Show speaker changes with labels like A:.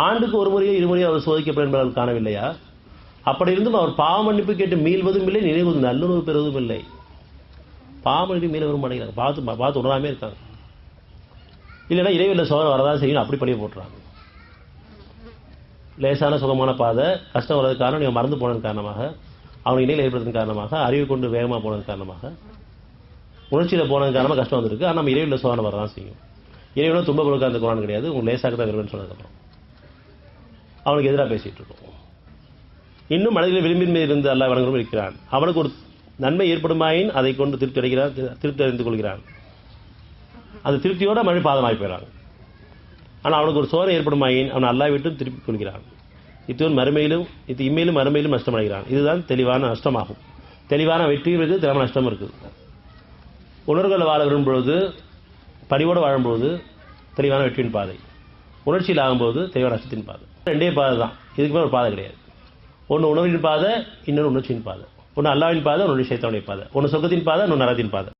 A: ஆண்டுக்கு ஒரு முறையோ இருமுறையோ அவர் சோதிக்கப்படும் என்பதை அவர் காணவில்லையா? அப்படி இருந்தும் அவர் பாவ மன்னிப்பு கேட்டு மீள்வதும் இல்லை, நினைவு நல்லுணர்வு பெறுவதும் இல்லை. பாவ மன்னிப்பு மீள வர மாட்டேங்கிறாங்க, பார்த்து உணராமே இருக்காங்க. இல்லைன்னா இறைவனில் சோதனை வரதான் செய்யணும், அப்படி படிய போட்டுறாங்க. லேசான சுகமான பாதை கஷ்டம் வர்றதுக்கு காரணம் நீங்கள் மறந்து போனதன் காரணமாக, அவனுக்கு இணையில் ஏற்படுத்தின் காரணமாக, அறிவு கொண்டு வேகமாக போனதன் காரணமாக, உணர்ச்சியில் போனதன் காரணமாக கஷ்டம் வந்திருக்கு. ஆனால் நம்ம இறைவனில் சோதனை வரதான் செய்யும். இறைவனோ துன்ப பொருட்கள் அந்த குரான் கிடையாது, உங்களுக்கு லேசாக தான் வருவேன்னு சொன்னதுக்கப்புறம் அவனுக்கு எதிராக பேசிட்டு இருக்கோம். இன்னும் மனிதர்கள் விளிம்பின் மீது இருந்து அல்லாஹ் வணங்குறவரும் இருக்கிறான். அவனுக்கு ஒரு நன்மை ஏற்படுமாயின் அதை கொண்டு திருப்தி அடைகிறான், திருப்தி அறிந்து கொள்கிறான். அந்த திருப்தியோட மழை பாதமாகி போயிடறாங்க. ஆனால் அவனுக்கு ஒரு சோதனை ஏற்படுமாயின் அவன் அல்லாஹ் விட்டும் திருப்பிக் கொள்கிறான். இம்மையிலும் மறுமையிலும் நஷ்டமடைகிறான். இதுதான் தெளிவான நஷ்டமாகும். தெளிவான வெற்றியும் இருக்குது, தெளிவான நஷ்டமும் இருக்குது. உணர்வுகள் வாழ விரும்பும்பொழுது, பணிவோடு வாழும்போது தெளிவான வெற்றியின் பாதை, உணர்ச்சியில் ஆகும்போது தெளிவான நஷ்டத்தின் பாதை. ரெண்டே பாதை தான், இதுக்கு மேலே ஒரு பாதை கிடையாது. ஒன்று உணர்வின் பாதை, இன்னொன்று உணர்ச்சியின் பாதை. ஒன்று அல்லாஹ்வின் பாதை, ஒன்று ஷைத்தானுடைய பாதை. ஒன்று சொர்க்கத்தின் பாதை, இன்னொன்று நரகத்தின் பாதை.